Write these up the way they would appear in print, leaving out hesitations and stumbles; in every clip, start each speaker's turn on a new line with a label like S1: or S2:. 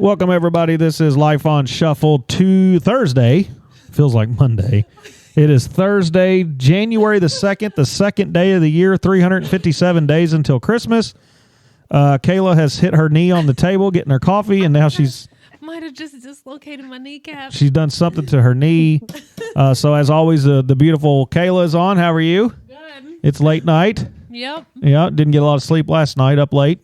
S1: Welcome, everybody. This is Life on Shuffle to Thursday. Feels like Monday. It is Thursday, January the 2nd, the second day of the year, 357 days until Christmas. Kayla has hit her knee on the table getting her coffee, and now she's...
S2: Might have just dislocated my kneecap.
S1: She's done something to her knee. So, as always, the beautiful Kayla is on. How are you?
S2: Good.
S1: It's late night.
S2: Yep.
S1: Yeah, didn't get a lot of sleep last night, up late.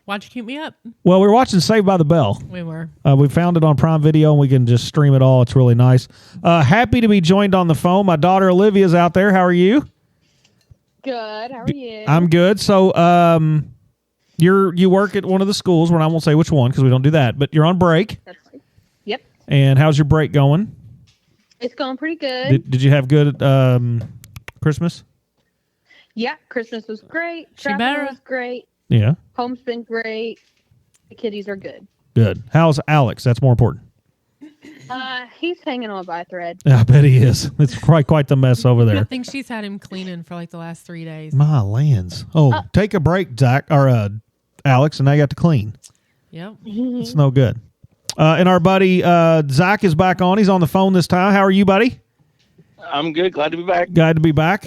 S2: Why'd you keep me up?
S1: Well, we were watching Saved by the Bell.
S2: We were.
S1: We found it on Prime Video, and we can just stream it all. It's really nice. Happy to be joined on the phone. My daughter Olivia's out there. How are you?
S3: Good. How are you?
S1: I'm good. So, you work at one of the schools. I won't say which one because we don't do that. But you're on break.
S3: That's right. Yep.
S1: And how's your break going?
S3: It's going pretty good.
S1: Did you have good Christmas?
S3: Yeah, Christmas was great.
S2: She
S3: Travel
S2: better.
S3: was great.
S1: Yeah.
S3: Home's been great. The kiddies are good.
S1: Good. How's Alex? That's more important.
S3: He's hanging on by a thread.
S1: I bet he is. It's quite the mess over
S2: I
S1: there.
S2: think she's had him cleaning for like the last 3 days.
S1: My lands. Oh, take a break, Zach or Alex, and I got to clean.
S2: Yep.
S1: It's no good. And our buddy Zach is back on. He's on the phone this time. How are you, buddy?
S4: I'm good. Glad to be back.
S1: Glad to be back.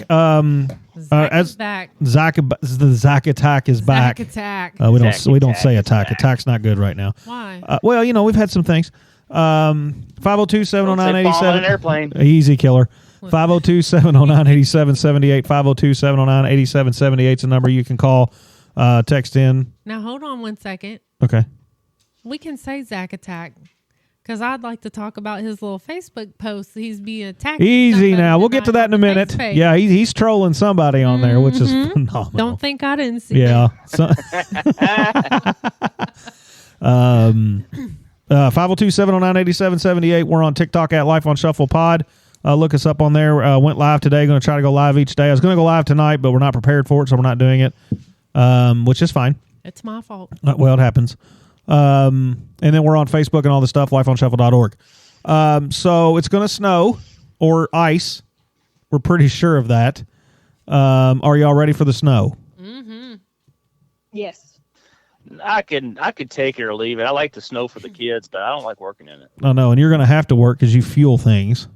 S2: Zach is back.
S1: The Zach attack is back.
S2: Zach attack.
S1: We don't
S4: Zach
S1: we don't
S4: attack
S1: say
S4: is
S1: attack.
S4: back.
S1: Attack's not good right now.
S2: Why?
S1: Well, we've had some things. 502-709-87.
S4: An airplane.
S1: Easy killer. 502-709-8778. 502-709-8778 is the number you can call. Text in.
S2: Now hold on 1 second.
S1: Okay.
S2: We can say Zach attack because I'd like to talk about his little Facebook post. He's being attacked.
S1: Easy now. We'll get to that in a minute.
S2: Facebook.
S1: Yeah, he's trolling somebody on there, which is phenomenal.
S2: Don't think I didn't see.
S1: Yeah. So, 502-709-8778. We're on TikTok at Life on Shuffle Pod. Look us up on there. Went live today. Going to try to go live each day. I was going to go live tonight, but we're not prepared for it, so we're not doing it, which is fine.
S2: It's my fault.
S1: Well, it happens. And then we're on Facebook and all the stuff, lifeonshuffle.org. So it's going to snow or ice. We're pretty sure of that. Are y'all ready for the snow?
S3: Yes.
S4: I could take it or leave it. I like the snow for the kids, but I don't like working in it.
S1: I know, and you're going to have to work because you fuel things.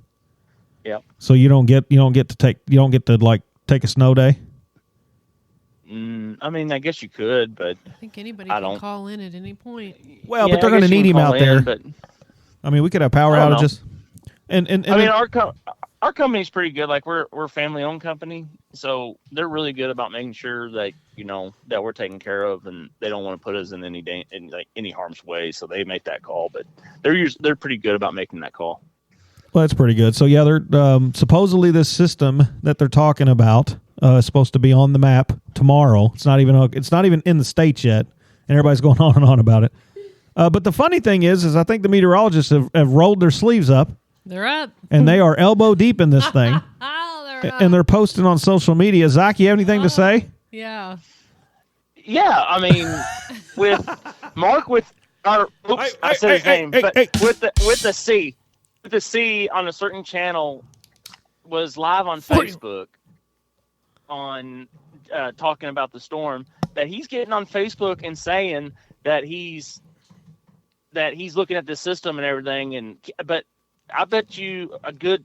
S4: Yep.
S1: So you don't get to like take a snow day.
S4: I mean, I guess you could, but
S2: I think anybody
S4: I
S2: can
S4: don't.
S2: call in at any point.
S1: Well,
S4: Yeah,
S1: but they're
S4: I
S1: going to
S4: guess you
S1: need
S4: can
S1: him
S4: call
S1: out there.
S4: in, but
S1: I mean, we could have power
S4: I don't
S1: outages. And
S4: I mean, our company's pretty good. Like we're a family owned company, so they're really good about making sure that that we're taken care of, and they don't want to put us in any harm's way. So they make that call, but they're pretty good about making that call.
S1: well, that's pretty good. So yeah, they're supposedly this system that they're talking about is supposed to be on the map tomorrow. It's not even in the States yet, and everybody's going on and on about it. But the funny thing is I think the meteorologists have rolled their sleeves up,
S2: They're up.
S1: and they are elbow deep in this thing,
S2: Oh, they're up.
S1: and they're posting on social media. Zach, you have anything to say?
S2: Yeah.
S4: Yeah, I mean, with Mark I said his name, but with the C on a certain channel was live on Facebook on talking about the storm, that he's getting on Facebook and saying that he's looking at the system and everything, but I bet you a good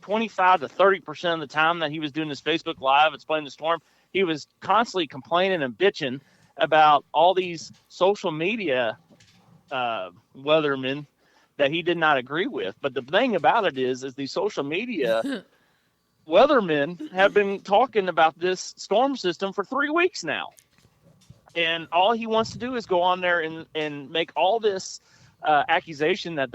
S4: 25 to 30% of the time that he was doing this Facebook Live explaining the storm, he was constantly complaining and bitching about all these social media weathermen that he did not agree with. But the thing about it is these social media weathermen have been talking about this storm system for 3 weeks now. And all he wants to do is go on there and make all this accusation that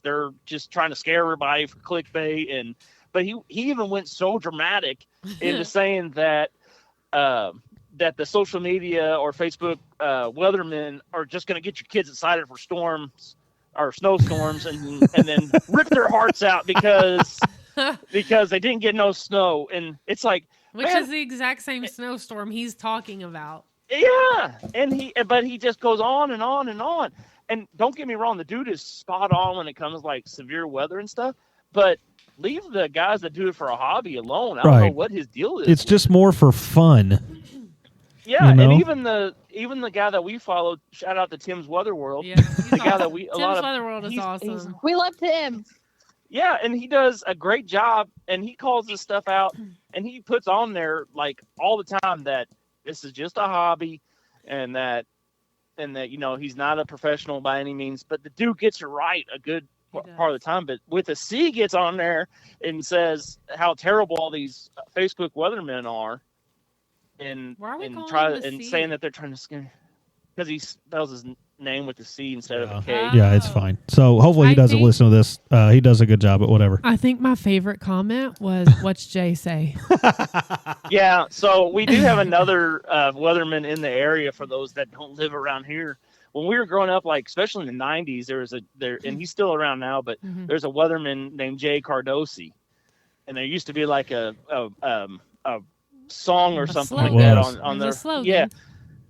S4: they're just trying to scare everybody for clickbait. But he even went so dramatic into saying that that the social media or Facebook weathermen are just going to get your kids excited for storms or snowstorms and then rip their hearts out because they didn't get no snow. And it's like,
S2: Which
S4: man,
S2: is the exact same snowstorm he's talking about.
S4: yeah. But he just goes on and on and on. And don't get me wrong, the dude is spot on when it comes to like severe weather and stuff, but leave the guys that do it for a hobby alone. I don't know
S1: Right.
S4: what his deal is.
S1: It's just more for fun.
S4: Yeah,
S1: You know?
S4: and even the guy that we followed, shout out to Tim's Weather World.
S2: Yeah, he's
S4: The guy
S2: awesome.
S4: that we
S2: Tim's Weather World is
S4: he's-
S2: awesome.
S3: We love Tim.
S4: Yeah, and he does a great job, and he calls this stuff out, and he puts on there like all the time that this is just a hobby, and that he's not a professional by any means, but the dude gets it right a good
S2: He
S4: part of the time. But with a C, gets on there and says how terrible all these Facebook weathermen are, and
S2: Why are we
S4: and
S2: calling him the C?
S4: saying that they're trying to scare because he spells his name with a C instead of a K.
S1: Yeah, it's fine. So hopefully he
S2: I
S1: doesn't
S2: think-
S1: listen to this. He does a good job at whatever.
S2: I think my favorite comment was, "What's Jay say?"
S4: Yeah, so we do have another weatherman in the area for those that don't live around here. When we were growing up, like especially in the '90s, and he's still around now, but
S2: Mhm.
S4: there's a weatherman named Jay Cardosi, and there used to be like a song or
S2: A
S4: something
S2: slogan.
S4: like that
S1: Was.
S4: on
S2: It
S4: their
S2: was a slogan.
S4: yeah,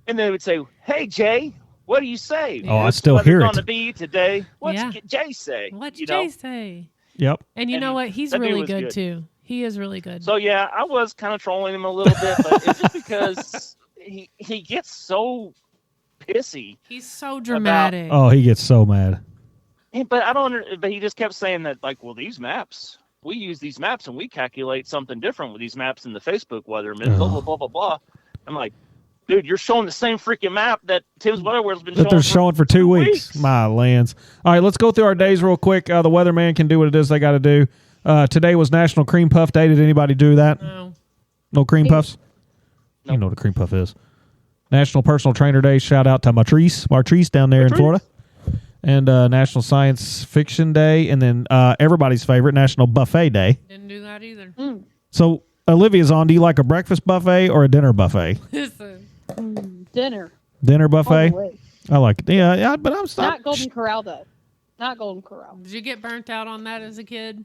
S4: and they would say, "Hey Jay, what do you say?
S2: Oh, I
S4: What's
S1: still
S4: the weather
S1: hear it.
S4: Gonna be today? What's
S2: Yeah.
S4: Jay say?
S2: What's
S4: You know?
S2: Jay say?
S1: Yep.
S2: And you
S4: And
S2: know what? He's
S4: that dude
S2: really
S4: was
S2: good
S4: good.
S2: too. He is really good.
S4: So yeah, I was kind of trolling him a little bit, but it's just because he gets so pissy.
S2: He's so dramatic.
S1: Oh, he gets so mad.
S4: But I don't. But he just kept saying that, like, well, these maps, we use these maps and we calculate something different with these maps in the Facebook weatherman. Blah blah blah blah blah. I'm like, dude, you're showing the same freaking map that Tim's Weatherworld's been
S1: That they're showing for 2 weeks. My lands. All right, let's go through our days real quick. The weatherman can do what it is they got to do. Today was National Cream Puff Day. Did anybody do that?
S2: No.
S1: No cream puffs?
S4: Nope.
S1: You know what a cream puff is. National Personal Trainer Day. Shout out to Martrice down there in
S4: Martrice.
S1: Florida. And National Science Fiction Day. And then everybody's favorite, National Buffet Day.
S2: Didn't do that either.
S1: So, Olivia's on. Do you like a breakfast buffet or a dinner buffet?
S2: Listen.
S3: Dinner.
S1: Dinner buffet?
S3: Always.
S1: I like it. Yeah, but I'm
S3: Not
S1: stopped.
S3: Golden Corral though. Not Golden Corral.
S2: Did you get burnt out on that as a kid?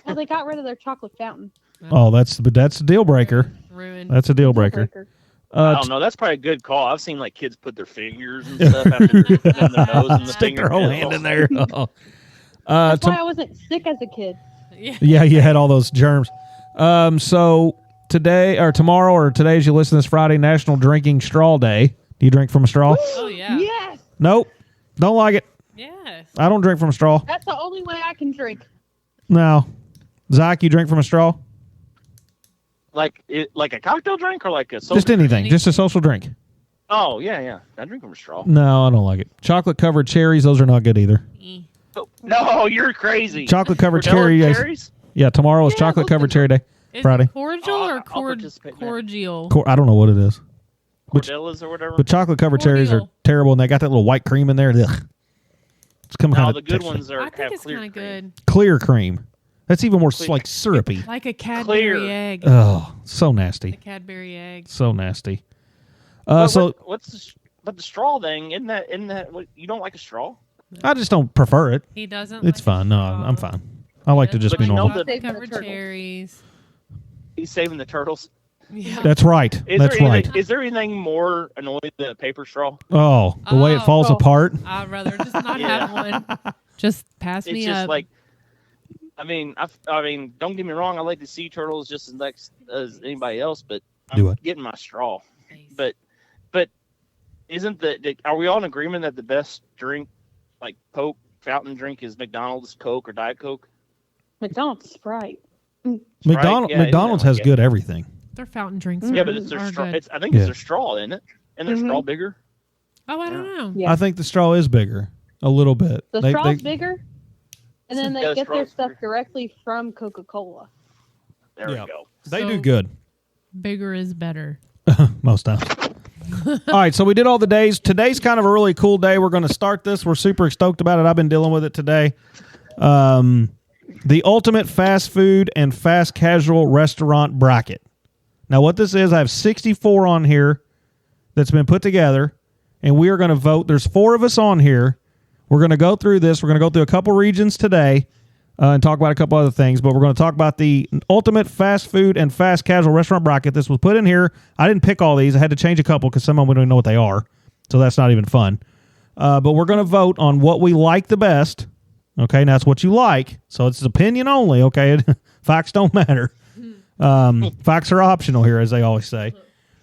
S3: Well, they got rid of their chocolate fountain.
S1: Oh, that's a deal breaker.
S2: Ruined.
S1: That's a deal breaker.
S4: I don't know. That's probably a good call. I've seen like kids put their fingers and stuff after their nose and the
S1: Stick their whole hand in there. Oh.
S3: That's why I wasn't sick as a kid.
S2: Yeah.
S1: Yeah, you had all those germs. So today or tomorrow or today, as you listen to this Friday, National Drinking Straw Day. Do you drink from a straw?
S2: Oh yeah.
S3: Yes.
S1: Nope. Don't like it.
S2: Yes.
S1: I don't drink from a straw.
S3: That's the only way I can drink.
S1: No. Zach, you drink from a straw?
S4: Like a cocktail drink or like a social
S1: Just anything. Just a social drink.
S4: Oh yeah. I drink from a straw.
S1: No, I don't like it. Chocolate covered cherries, those are not good either.
S2: Eh.
S4: No, you're crazy.
S1: Chocolate covered
S4: Vanilla
S1: cherry.
S4: cherries?
S1: Yeah, tomorrow is
S3: Yeah,
S1: chocolate
S3: those
S1: covered
S3: are-
S1: cherry day.
S2: Is
S1: Friday.
S2: it cordial
S4: Oh,
S2: or
S4: I'll participate in that.
S2: cordial?
S1: I don't know what it is.
S4: Cordellas or whatever.
S1: But chocolate covered cherries are
S2: Cordial.
S1: terrible, and they got that little white cream in there. Ugh. It's come
S4: No,
S1: kind
S4: the
S1: of
S4: good ones are
S2: I think
S4: have
S2: it's
S4: clear
S2: kind of
S4: cream.
S2: good.
S1: clear cream. That's even more
S4: Clear.
S1: like syrupy.
S2: Like a Cadbury
S4: Clear.
S2: egg.
S1: Oh, so
S2: A
S1: nasty.
S2: Cadbury egg.
S1: So nasty.
S4: But
S1: So
S4: but the straw thing? Isn't that what, you don't like a straw?
S1: I just don't prefer it.
S2: He doesn't.
S1: It's
S2: like
S1: fine. No,
S2: straw.
S1: I'm fine. I like to just
S4: But
S1: be
S4: you know
S1: normal.
S4: that-
S3: Saving the
S2: Covered
S3: turtles.
S2: cherries.
S4: He's saving the turtles.
S2: Yeah.
S1: That's right. That's right.
S4: Is there anything more annoying than a paper straw?
S1: Oh, the way it falls
S3: Oh.
S1: apart.
S2: I'd rather just not
S4: Yeah.
S2: have one. Just pass
S4: It's
S2: me
S4: just
S2: up.
S4: like, I mean, don't get me wrong. I like the sea turtles just as much as anybody else, but
S1: Do
S4: I'm
S1: it.
S4: getting my straw. But isn't are we all in agreement that the best drink, like Coke fountain drink, is McDonald's Coke or Diet Coke?
S3: McDonald's Sprite.
S1: McDonald's
S4: Yeah,
S1: McDonald's
S4: yeah,
S1: has
S4: yeah.
S1: good everything.
S2: Their fountain drinks.
S3: Yeah,
S4: Yeah,
S2: are-
S4: but it's their
S2: are
S4: straw.
S2: good.
S4: I think
S1: Yeah.
S4: it's their straw, isn't it? And their straw bigger.
S2: Oh, I don't know.
S3: Yeah.
S1: I think the straw is bigger a little bit.
S3: The straw's bigger, and then
S4: Yeah,
S3: they
S4: the
S3: get their
S4: straw's
S3: stuff
S4: bigger.
S3: directly from Coca-Cola.
S4: There
S1: Yeah.
S4: we go.
S1: They
S2: So-
S1: do good
S2: Bigger is better.
S1: most times. All right, so we did all the days. Today's kind of a really cool day. We're going to start this. We're super stoked about it. I've been dealing with it today. The ultimate fast food and fast casual restaurant bracket. Now, what this is, I have 64 on here that's been put together, and we are going to vote. There's 4 of us on here. We're going to go through this. We're going to go through a couple regions today and talk about a couple other things, but we're going to talk about the ultimate fast food and fast casual restaurant bracket. This was put in here. I didn't pick all these. I had to change a couple because some of them we don't even know what they are, so that's not even fun. But we're going to vote on what we like the best. Okay, now that's what you like, so it's opinion only. Okay, facts don't matter. Facts are optional here, as they always say.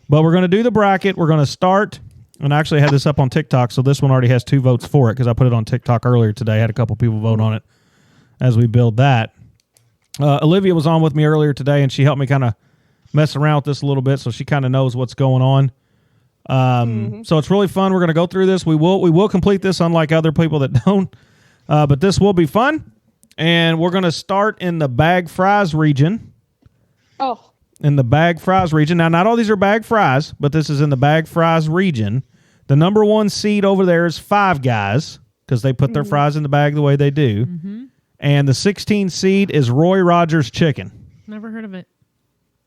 S1: But we're going to do the bracket. We're going to start, and I actually had this up on TikTok, so this one already has 2 votes for it because I put it on TikTok earlier today. I had a couple people vote on it as we build that. Olivia was on with me earlier today, and she helped me kind of mess around with this a little bit, so she kind of knows what's going on. So it's really fun. We're going to go through this. We will complete this, unlike other people that don't. But this will be fun, and we're going to start in the bag fries region.
S3: Oh,
S1: In the bag fries region. Now, not all these are bag fries, but this is in the bag fries region. The number 1 seed over there is Five Guys because they put their fries in the bag the way they do. And the 16 seed is Roy Rogers Chicken.
S2: Never heard of it.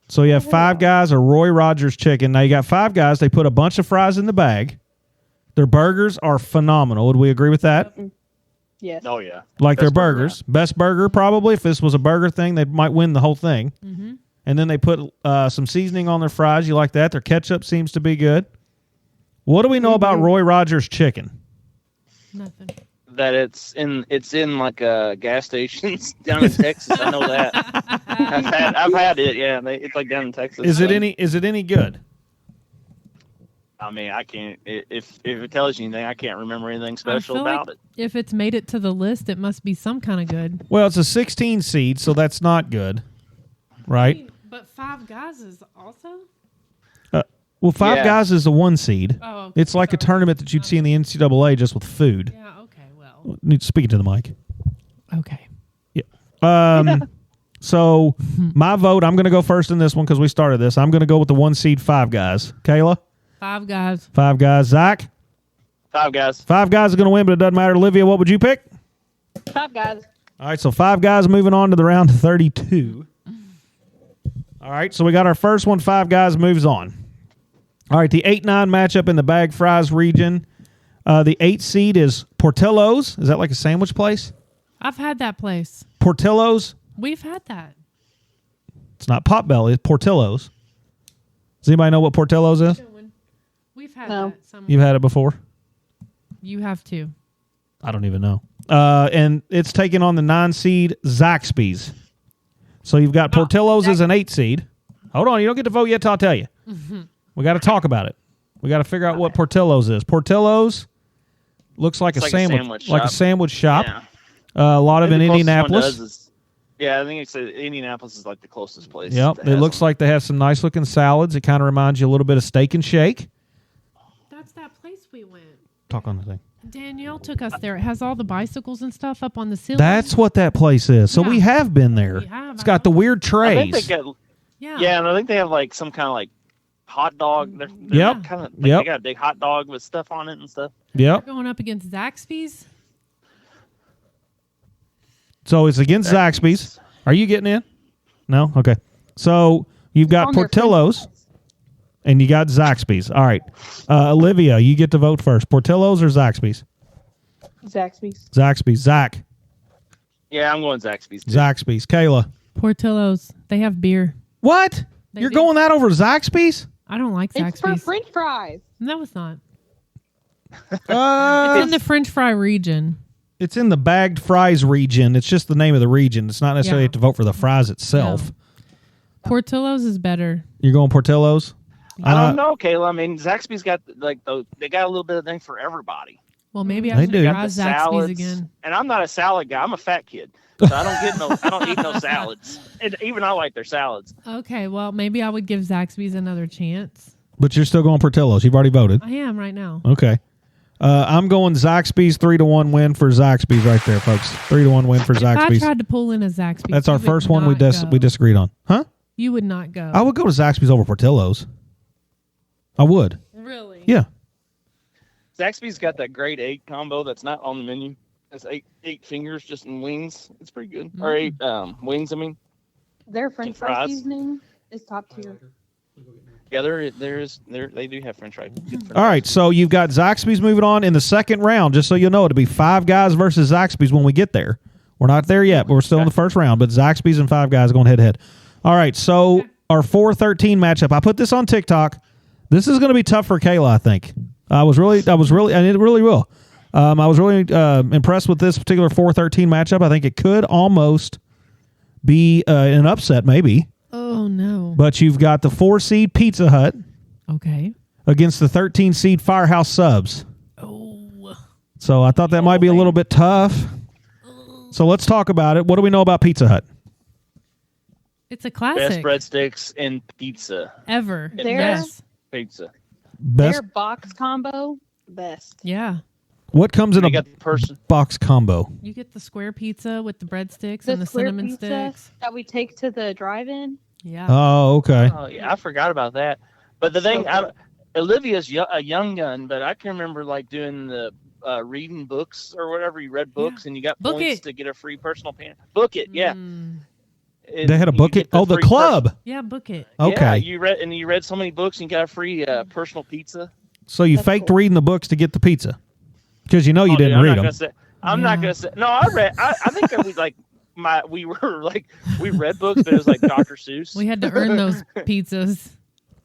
S1: So you have Five Guys or Roy Rogers Chicken. Now you got Five Guys. They put a bunch of fries in the bag. Their burgers are phenomenal. Would we agree with that?
S3: yes.
S4: Oh yeah.
S1: Like their
S4: Best burger
S1: burgers. Best burger probably. If this was a burger thing, they might win the whole thing. And then they put some seasoning on their fries. You like that? Their ketchup seems to be good. What do we know about Roy Rogers Chicken?
S2: Nothing.
S4: That it's in like gas stations down in Texas. I know that. I've had it. Yeah, it's like down in Texas.
S1: Is it any good?
S4: I mean, I can't. If it tells you anything, I can't remember anything special
S2: feel
S4: about
S2: like
S4: it.
S2: If it's made it to the list, it must be some kind of good.
S1: Well, it's a 16 seed, so that's not good, right?
S2: But Five Guys is also.
S1: Well, Five
S4: Yeah.
S1: Guys is a 1 seed.
S2: Oh, okay.
S1: It's like a tournament that you'd see in the NCAA just with food.
S2: Yeah. Okay. Well.
S1: Need to speak to the mic.
S2: Okay.
S1: So my vote, I'm going to go first in this one because we started this. I'm going to go with the 1 seed Five Guys. Kayla?
S2: Five Guys.
S1: Five Guys. Zach?
S4: Five Guys.
S1: Five Guys are going to win, but it doesn't matter. Olivia, what would you pick?
S3: Five Guys.
S1: All right, so Five Guys moving on to the round of 32. All right, so we got our first one. Five Guys moves on. All right, the 8-9 matchup in the bag fries region. The 8 seed is Portillo's. Is that like a sandwich place?
S2: I've had that place.
S1: Portillo's.
S2: We've had that.
S1: It's not Potbelly. It's Portillo's. Does anybody know what Portillo's is?
S2: We've had
S3: No.
S2: that. Somewhere.
S1: You've had it before?
S2: You have too.
S1: I don't even know. And it's taking on the 9 seed Zaxby's. So you've got Portillo's as an 8 seed. Hold on, you don't get to vote yet till I'll tell you. We got to talk about it. We got to figure out what Portillo's is. Portillo's looks like
S4: It's
S1: a
S4: like a
S1: sandwich,
S4: sandwich shop.
S1: sandwich shop.
S4: Yeah.
S1: A lot of
S4: And
S1: in
S4: the closest one
S1: Indianapolis.
S4: does is- yeah, I think it's Indianapolis is like the closest place.
S1: Yep,
S4: that
S1: it
S4: has
S1: looks
S4: them.
S1: like they have some nice looking salads. It kind of reminds you a little bit of Steak and Shake.
S2: That's that place we went.
S1: Talk on the thing.
S2: Danielle took us there. It has all the bicycles and stuff up on the ceiling.
S1: That's what that place is. So
S2: Yeah.
S1: we have been there.
S2: We have,
S1: It's
S2: I
S1: got the
S2: know.
S1: weird
S4: I think they
S1: trays.
S4: got
S2: yeah.
S4: and I think they have like some kind of like hot dog. They're
S1: Yep.
S4: kind of
S1: Yep.
S4: they got a big hot dog with stuff on it and stuff.
S1: Yep.
S2: Going up against Zaxby's.
S1: So it's against Zaxby's. Are you getting in? No? Okay. So you've got
S3: On their
S1: Portillo's
S3: french fries.
S1: and you got Zaxby's. All right. Olivia, you get to vote first. Portillo's or Zaxby's?
S3: Zaxby's.
S1: Zaxby's. Zach.
S4: Yeah, I'm going Zaxby's. Too.
S1: Zaxby's. Kayla.
S2: Portillo's. They have beer.
S1: What?
S2: They
S1: You're
S2: do.
S1: going that over Zaxby's?
S2: I don't like
S3: It's for
S2: Zaxby's.
S3: French fries.
S2: No, it's not.
S1: Uh,
S2: It's in the French fry region.
S1: it's in the bagged fries region. It's just the name of the region. It's not necessarily
S2: Yeah.
S1: have to vote for the fries itself.
S2: No. Portillo's is better.
S1: You're going Portillo's?
S4: I don't know, Kayla. I mean, Zaxby's got they got a little bit of thing for everybody.
S2: Well, maybe
S1: They
S2: I should
S1: do.
S2: try
S4: Got the
S2: Zaxby's
S4: salads,
S2: again.
S4: and I'm not a salad guy. I'm a fat kid, so I don't eat no salads. And even I like their salads.
S2: Okay, well, maybe I would give Zaxby's another chance.
S1: But you're still going Portillo's. You've already voted.
S2: I am right now.
S1: Okay. I'm going Zaxby's 3-1 win for Zaxby's right there, folks. 3-1 win for
S2: If I
S1: Zaxby's.
S2: tried to pull in a Zaxby's,
S1: That's our
S2: you would
S1: first one we
S2: not go.
S1: we disagreed on. Huh?
S2: You would not go.
S1: I would go to Zaxby's over Portillo's. I would.
S2: Really?
S1: Yeah.
S4: Zaxby's got that great 8 combo that's not on the menu. It's eight fingers just in wings. It's pretty good. Or 8 wings. I mean,
S3: Their French fry
S4: Fries.
S3: seasoning is top tier.
S4: yeah, they do have French fries. Good French
S1: All right, so you've got Zaxby's moving on in the second round. Just so you know, it'll be Five Guys versus Zaxby's when we get there. We're not there yet, but we're still in the first round. But Zaxby's and Five Guys going head to head. All right, so our 4-13 matchup. I put this on TikTok. This is going to be tough for Kayla, I think. I was really, and it really will. I was really impressed with this particular 4-13 matchup. I think it could almost be an upset, maybe.
S2: Oh no.
S1: But you've got the 4 seed Pizza Hut
S2: Okay.
S1: against the 13 seed Firehouse Subs.
S2: Oh.
S1: So I thought that might be a little bit tough. So let's talk about it. What do we know about Pizza Hut?
S2: It's a
S4: Best
S2: classic.
S4: breadsticks and pizza.
S2: Ever.
S3: There-
S2: Yes.
S4: Pizza.
S1: Best.
S3: Their box combo, best.
S2: Yeah.
S1: What comes in
S4: You
S1: a
S4: got the person.
S1: box combo?
S2: You get the square pizza with the breadsticks
S3: The
S2: and the
S3: square
S2: cinnamon
S3: pizza
S2: sticks.
S3: that we take to the drive-in.
S2: Yeah.
S1: Oh, okay.
S4: Oh yeah, I forgot about that. But the thing, Olivia's a young gun, but I can remember like doing the reading books or whatever. You read books and you got
S2: Book
S4: points
S2: it.
S4: to get a free personal pan. Book it, yeah.
S2: Mm.
S4: And
S1: They had a
S4: you
S1: book
S4: get
S1: it. Oh, the
S4: free
S1: club.
S2: Yeah, book it.
S1: Okay.
S4: Yeah, you read so many books and you got a free personal pizza.
S1: So you
S3: That's
S1: faked
S3: cool.
S1: reading the books to get the pizza because you know you
S4: Oh,
S1: didn't
S4: dude,
S1: read them.
S4: I'm not
S2: Yeah.
S4: gonna say. No, I read. I think that we like we read books, but it was like Dr. Seuss.
S2: We had to earn those pizzas.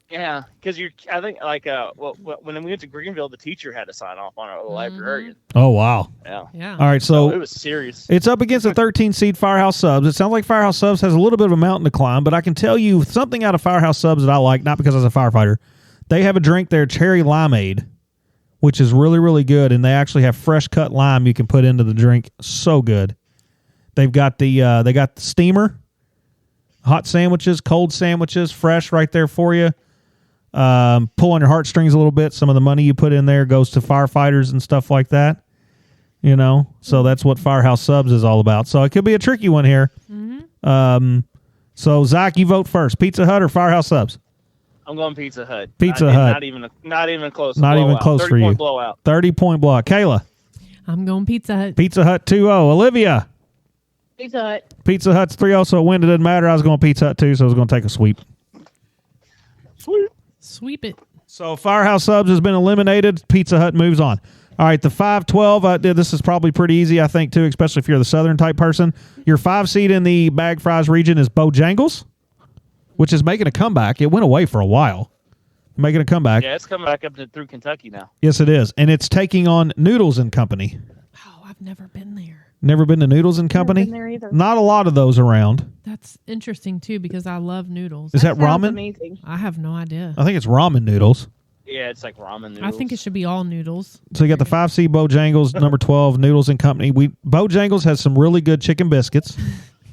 S4: Yeah, because I think like when we went to Greenville, the teacher had to sign off on it, the librarian.
S1: Oh, wow.
S4: Yeah.
S2: Yeah.
S1: All right.
S4: So it
S1: So
S4: was serious.
S1: it's up against a 13 seed Firehouse Subs. It sounds like Firehouse Subs has a little bit of a mountain to climb, but I can tell you something out of Firehouse Subs that I like, not because I was a firefighter. They have a drink there, Cherry Limeade, which is really, really good, and they actually have fresh cut lime you can put into the drink. So good. They've got the steamer, hot sandwiches, cold sandwiches, fresh right there for you. Pull on your heartstrings a little bit. Some of the money you put in there goes to firefighters and stuff like that. You know, so that's what Firehouse Subs is all about. So it could be a tricky one here. So Zach, you vote first. Pizza Hut or Firehouse Subs?
S4: I'm going Pizza Hut.
S1: Pizza
S4: Not,
S1: Hut.
S4: Not even close.
S1: Not even
S4: Blowout.
S1: close for
S4: 30-point
S1: you.
S4: blowout.
S1: 30-point block. Kayla,
S2: I'm going Pizza Hut.
S1: Pizza Hut 2-0. Olivia,
S3: Pizza Hut.
S1: Pizza Hut's 3-0, so a win. It didn't matter. I was going Pizza Hut too, so I was going to take a sweep.
S4: Sweet.
S2: Sweep it.
S1: So Firehouse Subs has been eliminated. Pizza Hut moves on. All right, the 5-12. This is probably pretty easy, I think, too, especially if you're the Southern type person. Your 5 seed in the bag fries region is Bojangles, which is making a comeback. It went away for a while. Making a comeback.
S4: Yeah, it's coming back up through Kentucky now.
S1: Yes, it is. And it's taking on Noodles and Company.
S2: Oh, I've never been there.
S1: Never been to Noodles and Company?
S3: been there either.
S1: Not a lot of those around.
S2: That's interesting too because I love noodles.
S1: Is that
S3: Sounds
S1: ramen?
S3: amazing.
S2: I have no idea.
S1: I think it's ramen noodles.
S4: Yeah, it's like ramen noodles.
S2: I think it should be all noodles.
S1: So you got the 5 seed Bojangles, number 12, Noodles and Company. Bojangles has some really good chicken biscuits,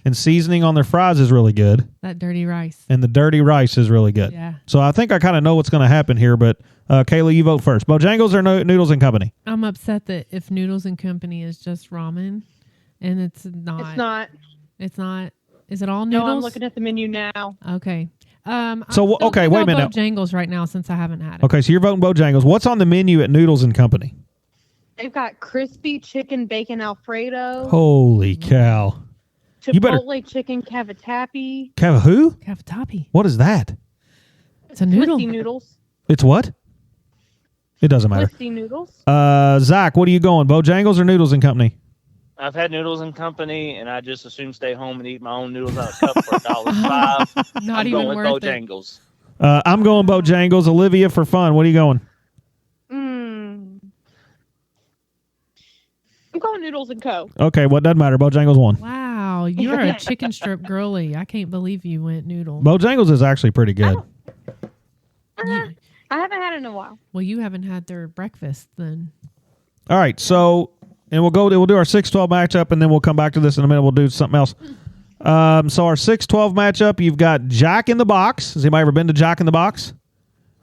S1: and seasoning on their fries is really good,
S2: That dirty rice.
S1: and the dirty rice is really good.
S2: Yeah.
S1: So I think I kind of know what's going to happen here, but Kayla, you vote first. Bojangles or Noodles and Company?
S2: I'm upset that if Noodles and Company is just ramen and it's not.
S3: It's not.
S2: It's not. Is it all
S3: No,
S2: noodles?
S3: I'm looking at the menu now.
S2: Okay.
S1: So,
S2: I'm still
S1: okay,
S2: gonna
S1: wait a
S2: go
S1: minute.
S2: Bojangles right now since I haven't had it.
S1: Okay, so you're voting Bojangles. What's on the menu at Noodles and Company?
S3: They've got crispy chicken bacon Alfredo,
S1: Holy cow. you better-
S3: Chipotle chicken cavatappi,
S1: Who?
S2: Cavatappi.
S1: What is that?
S2: It's a noodle.
S3: twisty noodles,
S1: It's what? It doesn't matter.
S3: twisty noodles.
S1: Zach, what are you going? Bojangles or Noodles and Company?
S4: I've had Noodles and Company, and I just assume stay home and eat my own noodles out of a cup for $1.05.
S2: Not
S4: I'm
S2: even
S4: going
S2: worth it.
S4: Bojangles.
S1: I'm going Bojangles. Olivia, for fun, what are you going?
S3: I'm going Noodles and Co.
S1: Okay, well, it doesn't matter. Bojangles won.
S2: Wow, you're a chicken strip girly. I can't believe you went noodle.
S1: Bojangles is actually pretty good.
S2: You-
S3: I haven't had it in a while.
S2: well, you haven't had their breakfast then.
S1: All right, so and we'll do our 6-12 matchup, and then we'll come back to this in a minute. We'll do something else. So our 6-12 matchup, you've got Jack in the Box. Has anybody ever been to Jack in the Box?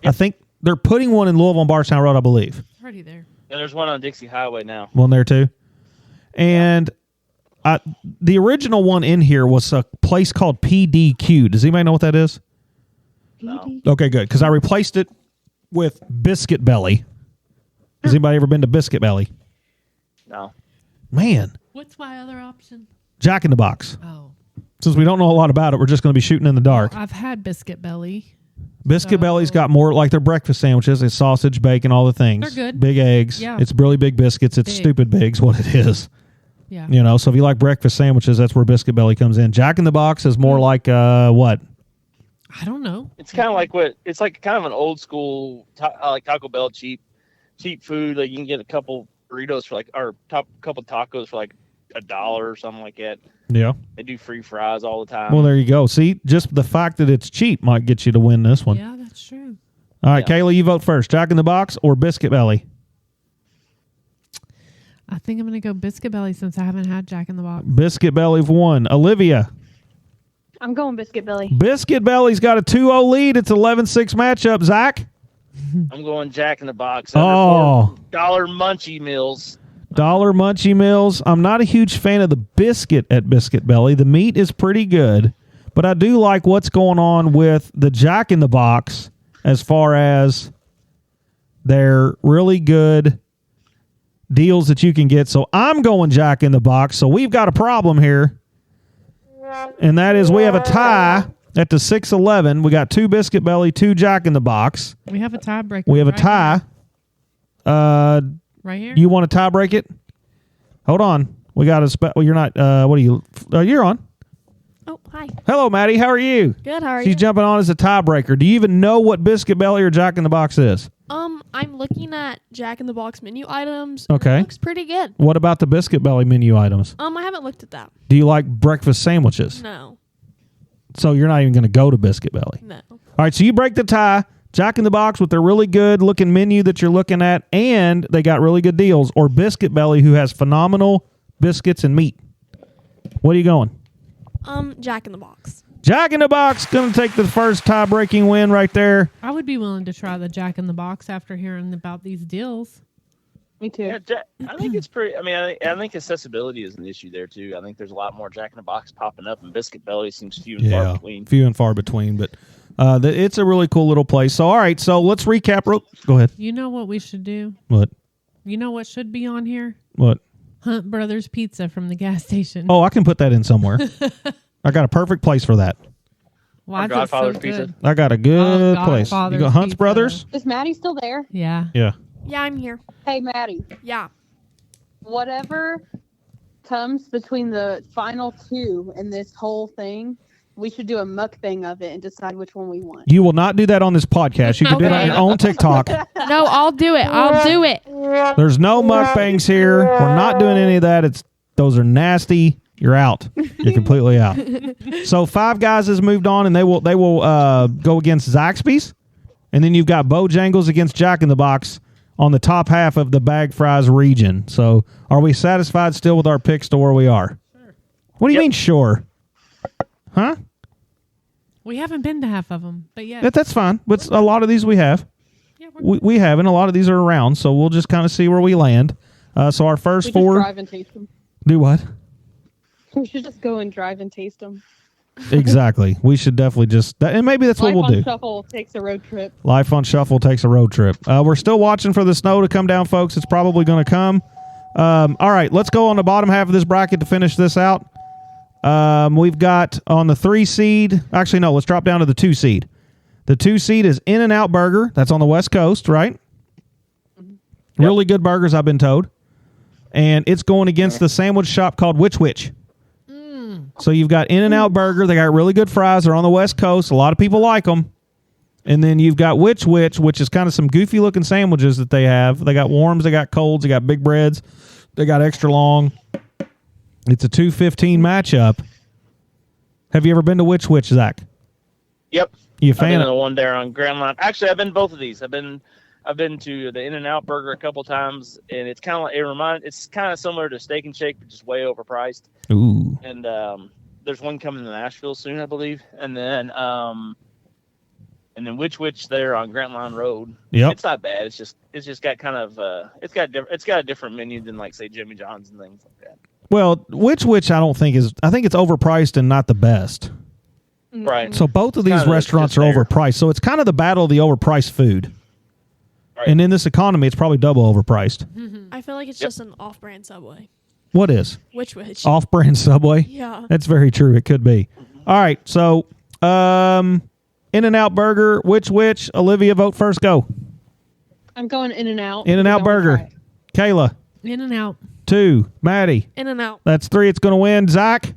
S1: I think they're putting one in Louisville on Bardstown Road, I believe.
S2: It's already there.
S4: Yeah, there's one on Dixie Highway now.
S1: One there too. And the original one in here was a place called PDQ. Does anybody know what that is?
S4: No.
S1: Okay, good. Because I replaced it with Biscuit Belly. Has anybody ever been to Biscuit Belly?
S4: No.
S1: Man,
S2: What's my other option?
S1: Jack in the Box.
S2: Oh,
S1: Since we don't know a lot about it, we're just going to be shooting in the dark.
S2: I've had biscuit belly.
S1: Biscuit Belly's got more like their breakfast sandwiches. It's sausage, bacon, all the things.
S2: They're good.
S1: Big eggs.
S2: Yeah.
S1: It's really big biscuits. It's
S2: Big.
S1: stupid big's what it is.
S2: Yeah.
S1: You know, so if you like breakfast sandwiches, that's where Biscuit Belly comes in. Jack in the Box is more like what?
S2: I don't know.
S4: It's kind of like it's like kind of an old school, like Taco Bell cheap food. Like you can get a couple burritos for couple tacos for like $1 or something like that.
S1: Yeah.
S4: They do free fries all the time.
S1: Well, there you go. See, just the fact that it's cheap might get you to win this one.
S2: Yeah, that's true.
S1: All right,
S4: Yeah.
S1: Kayla, you vote first. Jack in the Box or Biscuit Belly?
S2: I think I'm going to go Biscuit Belly since I haven't had Jack in the Box.
S1: Biscuit Belly won. Olivia.
S3: I'm going Biscuit Belly.
S1: Biscuit Belly's got a 2-0 lead. It's 11-6 matchup. Zach?
S4: I'm going Jack in the Box.
S1: Oh.
S4: $4 Munchie Meals.
S1: Dollar Munchie Meals. I'm not a huge fan of the biscuit at Biscuit Belly. The meat is pretty good, but I do like what's going on with the Jack in the Box as far as their really good deals that you can get. So I'm going Jack in the Box. So we've got a problem here, and that is we have a tie at the 6-11. We got 2 Biscuit Belly, 2 Jack in the Box.
S2: We have a tiebreaker.
S1: We have a
S2: right
S1: tie.
S2: Right here.
S1: You want to tie break it? Hold on. We got a well, you're not. What are you? You're on.
S5: Oh, hi.
S1: Hello, Maddie. How are you?
S5: Good, how are
S1: She's
S5: you?
S1: jumping on as a tiebreaker. Do you even know what Biscuit Belly or Jack in the Box is?
S5: I'm looking at Jack in the Box menu items.
S1: Okay.
S5: It looks pretty good.
S1: What about the Biscuit Belly menu items?
S5: I haven't looked at that.
S1: Do you like breakfast sandwiches?
S5: No.
S1: So you're not even going to go to Biscuit Belly.
S5: No.
S1: All right, so you break the tie. Jack in the Box with their really good looking menu that you're looking at, and they got really good deals. Or Biscuit Belly, who has phenomenal biscuits and meat. What are you going?
S5: Jack in the Box.
S1: Jack in the Box going to take the first tie-breaking win right there.
S2: I would be willing to try the Jack in the Box after hearing about these deals.
S3: Me too.
S4: Yeah, I think it's pretty. I mean, I think accessibility is an issue there too. I think there's a lot more Jack in the Box popping up, and Biscuit Belly seems few and far between.
S1: Few and far between, but it's a really cool little place. So, all right, so let's recap. Go ahead.
S2: You know what we should do?
S1: What?
S2: You know what should be on here?
S1: What?
S2: Hunt Brothers Pizza from the gas station.
S1: Oh, I can put that in somewhere. I got a perfect place for that.
S2: Why is it
S4: Godfather's
S2: so
S4: Pizza.
S2: good?
S1: I got a good
S2: Oh,
S1: place. You
S2: Godfather's
S1: got Hunt's
S2: Pizza.
S1: Brothers?
S3: Is Maddie still there?
S2: Yeah.
S1: Yeah.
S5: Yeah, I'm here.
S3: Hey, Maddie.
S5: Yeah.
S3: Whatever comes between the final 2 in this whole thing, we should do a mukbang of it and decide which one we want.
S1: You will not do that on this podcast. You can do it on
S2: Okay.
S1: your own TikTok.
S5: No, I'll do it. I'll do it.
S1: There's no mukbangs here. We're not doing any of that. Those are nasty. You're out. You're completely out. So Five Guys has moved on, and they will go against Zaxby's, and then you've got Bojangles against Jack in the Box on the top half of the bag fries region. So are we satisfied still with our picks to where we are? Sure. What do you mean sure? Huh?
S2: We haven't been to half of them, but yeah.
S1: That's fine. But a lot of these we have.
S2: Yeah, we're
S1: We haven't. A lot of these are around, so we'll just kind of see where we land. So our first
S3: We just
S1: 4.
S3: drive and taste them.
S1: Do what?
S3: We should just go and drive and taste them.
S1: Exactly. We should definitely just and maybe that's what
S3: Life
S1: we'll
S3: on
S1: do.
S3: Shuffle takes a road trip.
S1: Life on Shuffle takes a road trip. We're still watching for the snow to come down, folks. It's probably going to come. All right, let's go on the bottom half of this bracket to finish this out. We've got on the 3 seed. Actually, no, let's drop down to the 2 seed. The 2 seed is In-N-Out Burger. That's on the West Coast, right? Really good burgers, I've been told. And it's going against the sandwich shop called Which Wich. So you've got In-N-Out Burger. They got really good fries. They're on the West Coast. A lot of people like them. And then you've got Which Wich, which is kind of some goofy-looking sandwiches that they have. They got warms, they got colds, they got big breads, they got extra long. It's a 2:15 matchup. Have you ever been to Which Wich, Zach?
S4: Yep.
S1: You a
S4: I've been
S1: fan
S4: to
S1: of
S4: the one there on Grand Line. Actually, I've been to both of these. I've been to the In-N-Out Burger a couple times, and it's kind of like it's kind of similar to Steak and Shake, but just way overpriced.
S1: Ooh.
S4: And there's one coming to Nashville soon, I believe. And then Which Wich there on Grant Line Road.
S1: Yep.
S4: It's not bad. It's just got kind of it's got a different menu than like say Jimmy John's and things like that.
S1: Well, Which Wich I think it's overpriced and not the best.
S4: Right.
S1: So both of these
S4: Kinda
S1: restaurants
S4: just
S1: are
S4: there.
S1: overpriced. So it's kind of the battle of the overpriced food.
S4: Right.
S1: And in this economy, it's probably double overpriced.
S5: I feel like it's just an off-brand Subway.
S1: What is?
S5: Which?
S1: Off-brand Subway?
S5: Yeah.
S1: That's very true. It could be. All right. So, In-N-Out Burger, Which Wich? Olivia, vote first. Go.
S3: I'm going In-N-Out.
S1: In-N-Out Burger. Kayla,
S2: In-N-Out.
S1: 2. Maddie,
S5: In-N-Out.
S1: that's 3. It's going to win. Zach,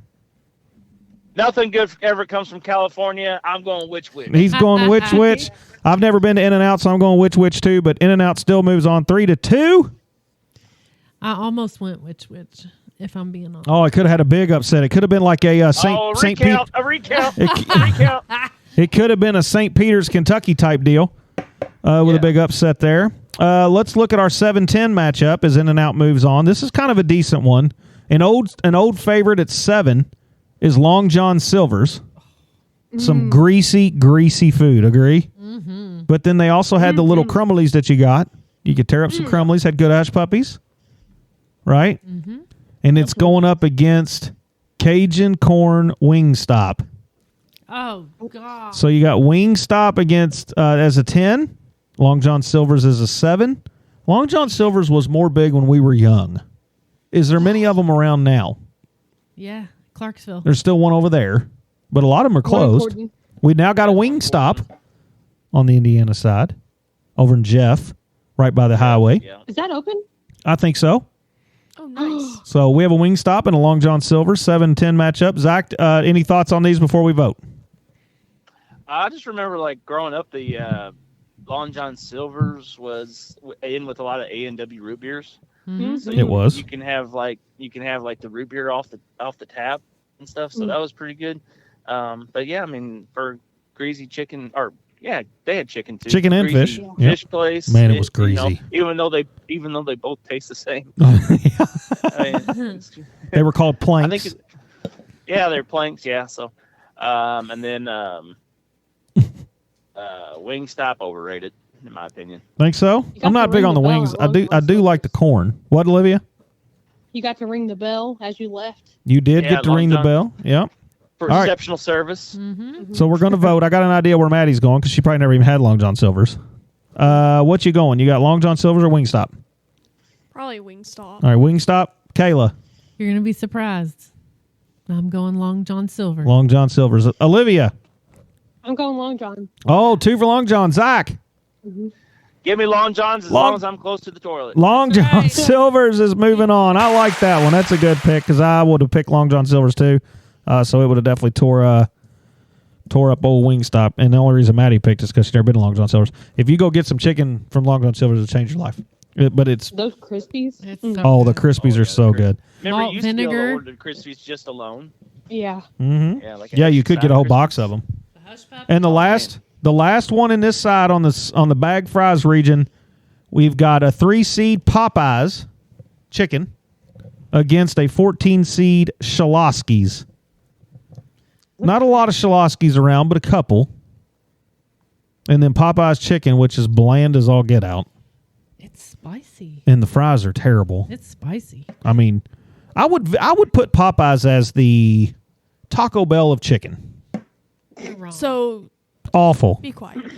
S4: Nothing good ever comes from California. I'm going Which Wich.
S1: he's going Which Wich. I've never been to In-N-Out, so I'm going Which Wich too. But In-N-Out still moves on 3-2.
S2: I almost went Which if I'm being honest.
S1: Oh, it could have had a big upset. It could have been like a St. Pete.
S4: A recount. A recount.
S1: It could have been a St. Peter's, Kentucky type deal. with a
S4: Yeah.
S1: big upset there. Let's look at our 7-10 matchup as In-N-Out moves on. This is kind of a decent one. An old favorite at 7 is Long John Silver's. Some greasy food, agree? Mm-hmm. But then they also had the little crumblies that you got. You could tear up some crumblies, had good hush puppies, right? Mm-hmm. And it's going up against Cajun Corn Wingstop.
S2: Oh God.
S1: So you got Wingstop against as a 10. Long John Silver's as a 7. Long John Silver's was more big when we were young. Is there many of them around now?
S2: Yeah, Clarksville.
S1: There's still one over there, but a lot of them are closed.
S3: Gordon.
S1: We now got a Wingstop on the Indiana side over in Jeff, right by the highway.
S4: Yeah.
S3: Is that open?
S1: I think so.
S5: Oh, nice.
S1: So we have a Wingstop and a Long John Silver 7-10 matchup. Zach, any thoughts on these before we vote?
S4: I just remember like growing up, the Long John Silver's was in with a lot of A&W root beers.
S2: Mhm.
S4: So
S1: It was.
S4: You can have like the root beer off the tap and stuff. So that was pretty good. But yeah, I mean for greasy chicken they had chicken too.
S1: Chicken and
S4: Greasy
S1: fish. Yep.
S4: Fish place.
S1: Man, it was greasy.
S4: even though they both taste the same. I mean,
S1: They were called
S4: I
S1: planks.
S4: think they're planks. Yeah. So, and then Wingstop overrated in my opinion.
S1: Think so?
S3: got
S1: I'm not
S3: to
S1: big
S3: ring
S1: on the
S3: the bell
S1: wings.
S3: at
S1: I do.
S3: Long
S1: I
S3: John
S1: do like the corn. What, Olivia?
S3: You got to ring the bell as you left.
S1: You did
S4: Yeah,
S1: get to
S4: Long
S1: ring the
S4: John.
S1: bell. Yep.
S4: For
S1: All right.
S4: exceptional service.
S2: Mm-hmm.
S1: So we're going to vote. I got an idea where Maddie's going because she probably never even had Long John Silver's. What you going? You got Long John Silver's or Wingstop?
S5: Probably Wingstop.
S1: All right, Wingstop. Kayla,
S2: You're gonna be surprised. I'm going Long John Silver.
S1: Long John Silver's. Olivia.
S3: I'm going Long John.
S1: Oh, 2 for Long John. Zach.
S4: Give me Long Johns as long as I'm close to the toilet.
S1: Long
S2: That's
S1: John
S2: right.
S1: Silver's is moving on. I like that one. That's a good pick because I would have picked Long John Silver's too. So it would have definitely tore up old Wingstop. And the only reason Maddie picked is because she's never been to Long John Silver's. If you go get some chicken from Long John Silver's, it'll change your life. But it's
S3: Those Krispies.
S2: It's
S3: Mm.
S2: so
S1: oh, the
S2: good.
S1: Crispies are so good.
S4: Remember,
S2: Malt
S4: you used to be able
S2: vinegar.
S4: to order the Krispies just alone.
S3: Yeah.
S1: Mm-hmm.
S4: Yeah, like
S1: Yeah, you could get a whole
S4: Krispies.
S1: box of them.
S2: The hush puppy.
S1: And the last one in this side on the bag fries region, we've got a 3-seed Popeyes chicken against a 14-seed Shaloski's. Not a lot of Shaloski's around, but a couple. And then Popeyes chicken, which is bland as all get out.
S2: It's spicy.
S1: And the fries are terrible.
S2: It's spicy.
S1: I mean, I would put Popeyes as the Taco Bell of chicken.
S2: You're wrong.
S5: So
S1: Awful.
S5: be quiet.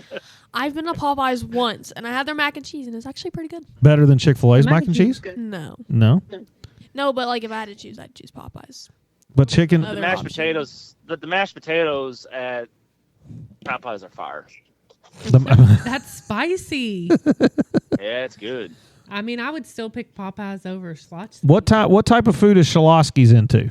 S5: I've been to Popeyes once, and I had their mac and cheese, and it's actually pretty good.
S1: Better than Chick-fil-A's mac and
S3: is
S1: cheese?
S3: good.
S5: No,
S1: No.
S5: but like if I had to choose, I'd choose Popeyes.
S1: But chicken,
S5: Other
S4: The mashed
S5: option.
S4: potatoes. The mashed potatoes at Popeyes are fire.
S2: That's spicy.
S4: Yeah, it's good.
S2: I mean, I would still pick Popeyes over Schlotzsky's.
S1: What type of food is Shaloski's into?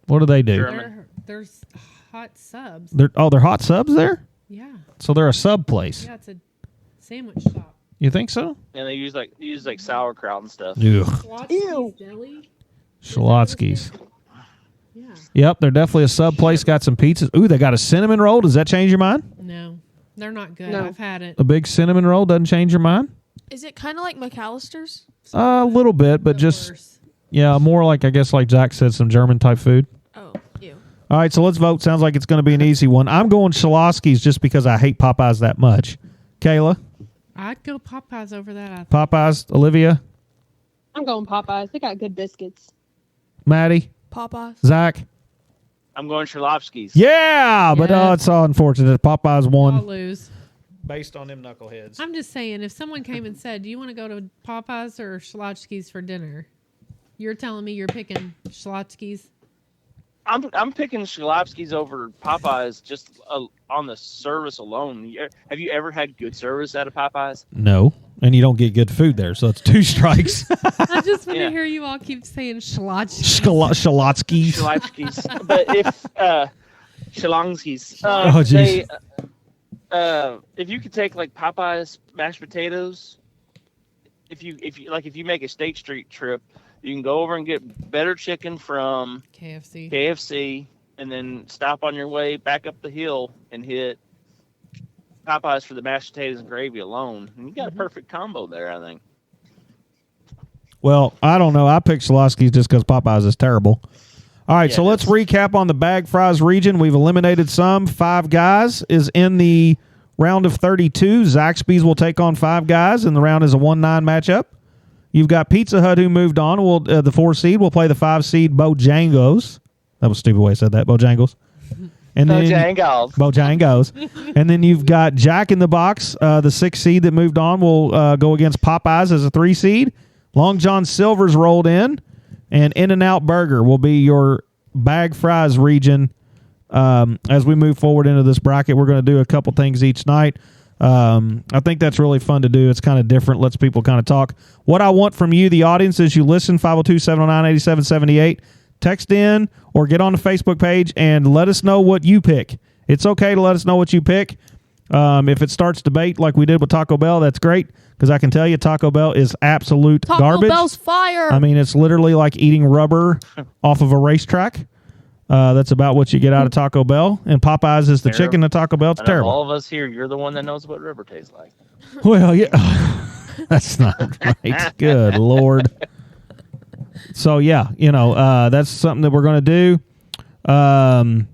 S1: What do they do?
S4: German.
S2: There's hot subs.
S1: They're hot subs there?
S2: Yeah.
S1: So they're a sub place.
S2: Yeah, it's a sandwich shop.
S1: You think so?
S4: And they use like sauerkraut and stuff.
S1: Ugh.
S2: Schlotzsky's Deli.
S1: Shalotsky's.
S2: Yeah.
S1: Yep, they're definitely a sub place. Got some pizzas. Ooh, they got a cinnamon roll. Does that change your mind?
S2: No, they're not good.
S3: No.
S2: I've had it.
S1: A big cinnamon roll doesn't change your mind?
S5: Is it kind of like McAllister's?
S1: A little bit, but
S2: The
S1: just
S2: worst.
S1: yeah, more like I guess like Zach said, some German type food.
S5: Oh, ew.
S1: All right, so let's vote. Sounds like it's going to be an easy one. I'm going Shaloski's just because I hate Popeyes that much. Kayla,
S2: I'd go Popeyes over that. I think.
S1: Popeyes, Olivia,
S3: I'm going Popeyes. They got good biscuits.
S1: Maddie,
S5: Popeyes.
S1: Zach.
S4: I'm going Sherlovsky's.
S1: Yeah, but
S2: Yeah.
S1: it's all unfortunate. Popeyes
S2: I'll
S1: won
S2: lose.
S1: based on them knuckleheads.
S2: I'm just saying, if someone came and said, "Do you want to go to Popeyes or Schlotzsky's for dinner?" You're telling me you're picking Schlotzsky's.
S4: I'm picking Sherlovsky's over Popeyes just on the service alone. Have you ever had good service at a Popeyes?
S1: No, and you don't get good food there, so it's 2 strikes.
S2: I just want
S4: Yeah.
S2: to hear you all keep saying Schlotzsky's.
S1: Shalotsky's.
S4: Sherlovsky's. But if Shalonsky's,
S1: Oh, jeez.
S4: if you could take like Popeyes mashed potatoes, if you make a State Street trip, you can go over and get better chicken from
S2: KFC.
S4: KFC, and then stop on your way back up the hill and hit Popeyes for the mashed potatoes and gravy alone, and you got a perfect combo there, I think.
S1: Well, I don't know. I picked Schlotzsky's just because Popeyes is terrible. All right, so let's recap on the bag fries region. We've eliminated some. Five Guys is in the round of 32. Zaxby's will take on Five Guys, and the round is a 1-9 matchup. You've got Pizza Hut, who moved on. The 4 seed will play the 5 seed Bojangles. That was a stupid way I said that. Bojangles. And Bojangles. And then you've got Jack in the Box, the 6 seed that moved on, will go against Popeyes as a 3 seed. Long John Silver's rolled in, and In-N-Out Burger will be your bag fries region. As we move forward into this bracket, we're going to do a couple things each night. I think that's really fun to do. It's kind of different, lets people kind of talk. What I want from you, the audience, is you listen, 502-709-8778. Text in or get on the Facebook page and let us know what you pick. It's okay to let us know what you pick. If it starts debate like we did with Taco Bell, that's great, because I can tell you Taco Bell is absolute garbage.
S5: Taco Bell's fire.
S1: I mean, it's literally like eating rubber off of a racetrack. That's about what you get out of Taco Bell. And Popeyes is the chicken of Taco Bell. It's terrible.
S4: All of us here, you're the one that knows what rubber tastes like.
S1: Well, yeah. That's not right. Good Lord. So, yeah, that's something that we're going to do. And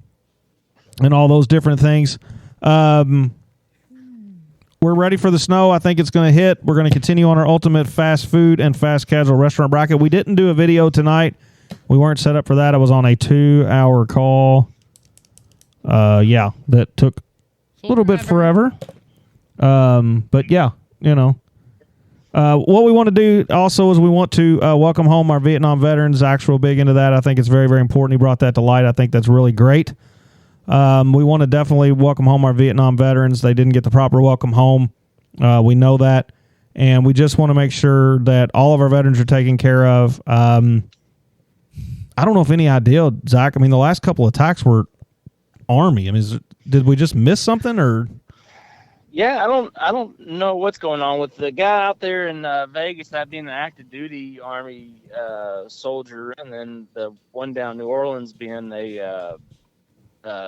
S1: all those different things. We're ready for the snow. I think it's going to hit. We're going to continue on our ultimate fast food and fast casual restaurant bracket. We didn't do a video tonight. We weren't set up for that. I was on a 2-hour call. That took a little bit forever. But yeah, what we want to do also is we want to welcome home our Vietnam veterans. Zach's real big into that. I think it's very, very important. He brought that to light. I think that's really great. We want to definitely welcome home our Vietnam veterans. They didn't get the proper welcome home. We know that. And we just want to make sure that all of our veterans are taken care of. I don't know if any idea, Zach. I mean, the last couple attacks were Army. I mean, did we just miss something, or?
S4: Yeah, I don't know what's going on with the guy out there in Vegas not being an active duty Army soldier, and then the one down New Orleans being a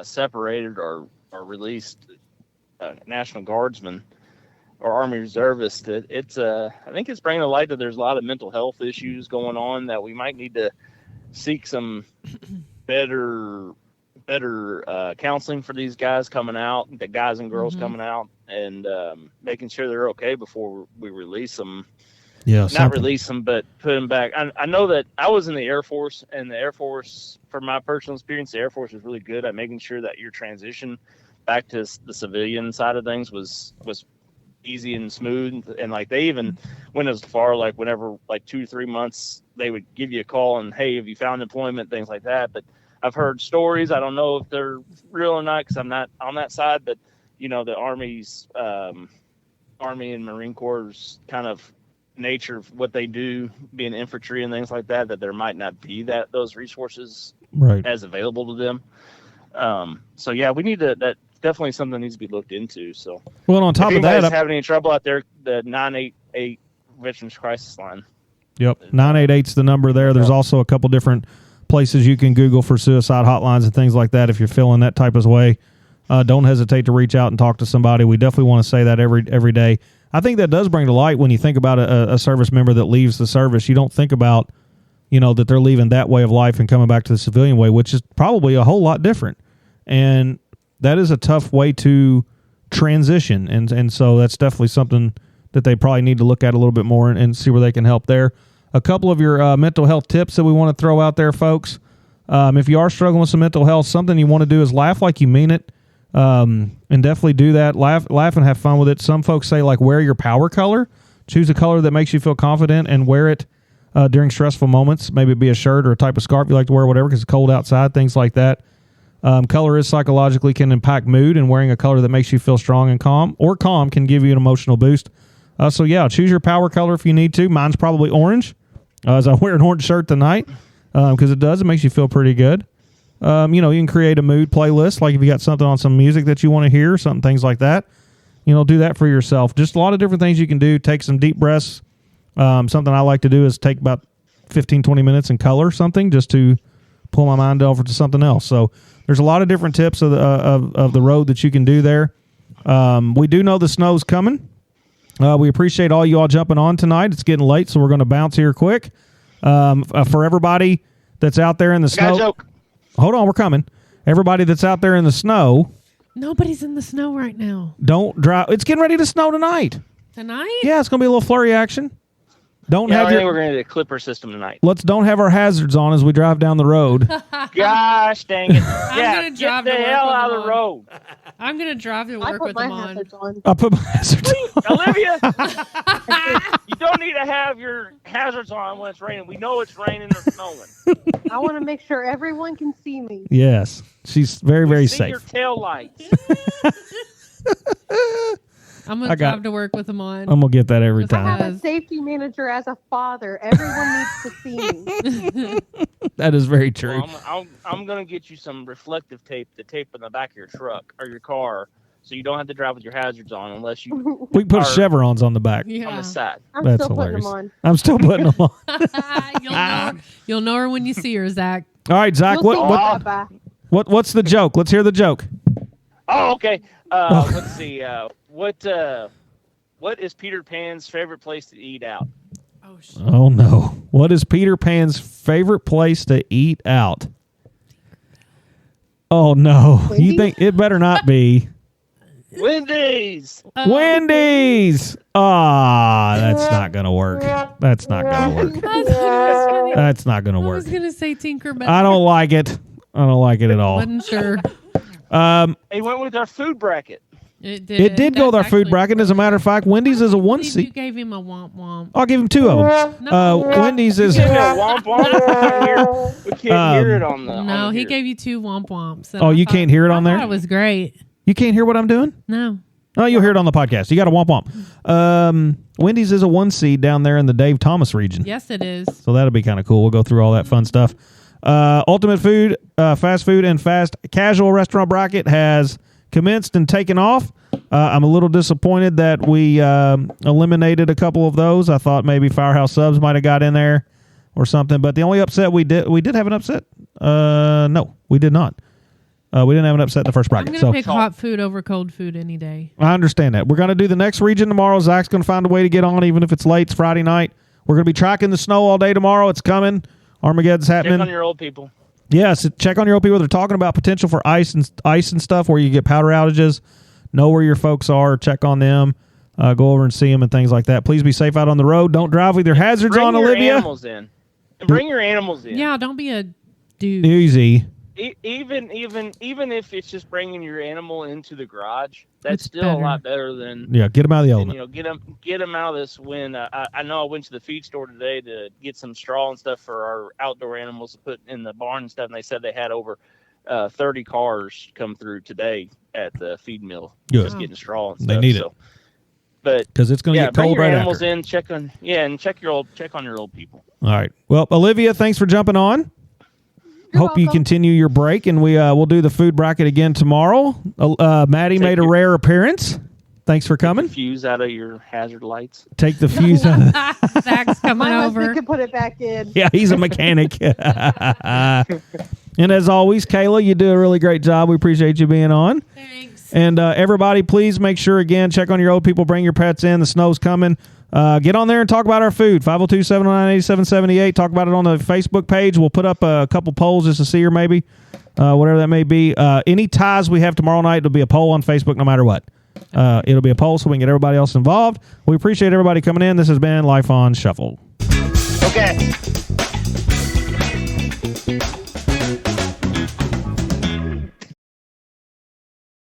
S4: separated or released National Guardsman or Army reservist. I think it's bringing to light that there's a lot of mental health issues going on that we might need to seek some better counseling for these guys coming out, the guys and girls coming out, and making sure they're okay before we release them. Yeah, not release them, but put them back. I know that I was in the Air Force, and the Air Force, from my personal experience, the Air Force is really good at making sure that your transition back to the civilian side of things was easy and smooth. And like they even went as far, like whenever, like 2 or 3 months, they would give you a call and, hey, have you found employment, things like that. But I've heard stories. I don't know if they're real or not because I'm not on that side. But the Army's Army and Marine Corps' kind of nature of what they do, being infantry and things like that there might not be those resources as available to them. So yeah, we need to. That's definitely something that needs to be looked into. So
S1: well, on top
S4: of
S1: that,
S4: if having any trouble out there, the 988 Veterans Crisis Line.
S1: Yep, 988's the number there. There's also a couple different places you can Google for suicide hotlines and things like that. If you're feeling that type of way, don't hesitate to reach out and talk to somebody. We definitely want to say that every day. I think that does bring to light when you think about a service member that leaves the service. You don't think about, that they're leaving that way of life and coming back to the civilian way, which is probably a whole lot different. And that is a tough way to transition. And so that's definitely something that they probably need to look at a little bit more and see where they can help there. A couple of your mental health tips that we want to throw out there, folks. If you are struggling with some mental health, something you want to do is laugh like you mean it. And definitely do that. Laugh and have fun with it. Some folks say, like, wear your power color. Choose a color that makes you feel confident and wear it during stressful moments. Maybe it be a shirt or a type of scarf you like to wear, whatever, because it's cold outside, things like that. Color is psychologically can impact mood, and wearing a color that makes you feel strong and calm can give you an emotional boost. So, yeah, choose your power color if you need to. Mine's probably orange, as I wear an orange shirt tonight, because it makes you feel pretty good. You can create a mood playlist, like if you got something on some music that you want to hear, things like that. Do that for yourself. Just a lot of different things you can do. Take some deep breaths. Something I like to do is take about 15, 20 minutes and color something just to pull my mind over to something else. So there's a lot of different tips of the road that you can do there. We do know the snow's coming. We appreciate all you all jumping on tonight. It's getting late, so we're going to bounce here quick. For everybody that's out there in the
S4: I got a
S1: snow,
S4: joke.
S1: hold on, we're coming. Everybody that's out there in the snow,
S2: Nobody's in the snow right now.
S1: don't drive. It's getting ready to snow tonight.
S2: Tonight?
S1: Yeah, it's going to be a little flurry action. Don't
S4: Yeah, I
S1: have
S4: think
S1: your.
S4: we're going to do a clipper system tonight.
S1: Don't have our hazards on as we drive down the road.
S4: Gosh dang it. Yeah,
S2: gonna
S4: get
S2: drive
S4: the
S2: to work
S4: hell
S2: with
S4: out
S2: them
S4: of the
S2: on.
S4: road.
S2: I'm going to drive to
S3: I
S2: work
S3: put
S2: with
S3: my
S2: them on.
S3: hazards on.
S1: I'll put my hazards on.
S4: Olivia, you don't need to have your hazards on when it's raining. We know it's raining or snowing.
S3: I want to make sure everyone can see me.
S1: Yes, she's very, very
S4: See your
S1: safe.
S4: tail lights.
S2: I'm going
S1: I
S2: to
S1: got-
S2: drive to work with them on.
S1: I'm gonna get that every
S2: Just
S3: I have
S1: time.
S3: a safety manager as a father. Everyone needs to see me.
S1: That is very true.
S4: Well, I'm going to get you some reflective tape to tape in the back of your truck or your car so you don't have to drive with your hazards on unless you
S1: We can put
S4: Or-
S1: chevrons on the back.
S4: on
S2: Yeah.
S4: the side.
S3: I'm
S1: That's
S3: still putting
S1: hilarious.
S3: them on.
S1: I'm still putting them on.
S2: You'll know her when you see her, Zach.
S1: All right, Zach.
S3: You'll see
S1: What
S3: Papa.
S1: what's the joke? Let's hear the joke.
S4: Oh, okay. Let's see. What is Peter Pan's favorite place to eat out?
S2: Oh, shit.
S1: Oh no! What is Peter Pan's favorite place to eat out? Oh no! You
S3: Wendy's?
S1: think it better not be
S4: Wendy's.
S1: Wendy's? Ah, that's not gonna work. That's not gonna work. That's not gonna
S2: I
S1: work.
S2: was going to say Tinkerbell.
S1: I don't like it. I don't like it at all.
S2: Wasn't sure.
S4: He went with our food bracket.
S2: It did.
S1: It did go with our
S2: That's
S1: food
S2: actually-
S1: bracket. As a matter of fact, Wendy's is a
S2: I
S1: one
S2: believe You
S1: seat.
S2: gave him a womp womp.
S1: I'll give him two of them.
S2: No.
S1: Wendy's is.
S4: Give me a womp womp. We can't hear it on the.
S2: No,
S4: on
S2: he
S4: here.
S2: gave you two womp womps. and
S1: Oh,
S2: I
S1: you
S2: thought-
S1: can't hear it on
S2: I
S1: there?
S2: thought it was great.
S1: You can't hear what I'm doing?
S2: No.
S1: Oh, you'll hear it on the podcast. You got a womp womp. Wendy's is a one seed down there in the Dave Thomas region.
S2: Yes, it is.
S1: So that'll be kind of cool. We'll go through all that fun stuff. Ultimate Food, fast food, and fast casual restaurant bracket has commenced and taken off. I'm a little disappointed that we eliminated a couple of those. I thought maybe Firehouse Subs might have got in there or something. But the only upset we did have an upset. No, we did not. We didn't have an upset in the first
S2: I'm
S1: bracket.
S2: going
S1: So
S2: to pick hot food over cold food any day.
S1: I understand that. We're going to do the next region tomorrow. Zach's going to find a way to get on, even if it's late. It's Friday night. We're going to be tracking the snow all day tomorrow. It's coming. Armageddon's
S4: Check
S1: happening.
S4: on your old people.
S1: Yes, check on your old people. They're talking about potential for ice and stuff where you get powder outages. Know where your folks are. Check on them. Go over and see them and things like that. Please be safe out on the road. Don't drive with your hazards
S4: Bring
S1: on,
S4: your
S1: Olivia.
S4: animals in. And bring your animals in.
S2: Yeah, don't be a dude.
S1: Easy.
S4: Even if it's just bringing your animal into the garage, that's
S2: It's
S4: still
S2: better.
S4: a lot better than.
S1: Yeah, get them out of the
S4: And,
S1: element.
S4: get them out of this wind. I know I went to the feed store today to get some straw and stuff for our outdoor animals to put in the barn and stuff, and they said they had over 30 cars come through today at the feed mill
S1: Good.
S4: just getting straw and stuff.
S1: They need it.
S4: But
S1: Because it's going to
S4: yeah,
S1: get
S4: bring
S1: cold
S4: your
S1: right
S4: animals
S1: after.
S4: in. Check on your old people.
S1: All right. Well, Olivia, thanks for jumping on.
S3: You're
S1: Hope you
S3: welcome.
S1: continue your break, and we'll do the food bracket again tomorrow. Maddie made a
S4: your-
S1: rare appearance. Thanks for coming.
S4: Fuse out of your hazard lights.
S1: Take the fuse out of
S2: Zach's coming
S3: My husband
S2: over.
S3: can put it back in.
S1: Yeah, he's a mechanic. And as always, Kayla, you do a really great job. We appreciate you being on.
S2: Thanks.
S1: And everybody, please make sure, again, check on your old people. Bring your pets in. The snow's coming. Get on there and talk about our food. 502-709-8778. Talk about it on the Facebook page. We'll put up a couple polls just to see her maybe, whatever that may be. Any ties we have tomorrow night, it'll be a poll on Facebook no matter what. It'll be a poll so we can get everybody else involved. We appreciate everybody coming in. This has been Life on Shuffle.
S4: Okay.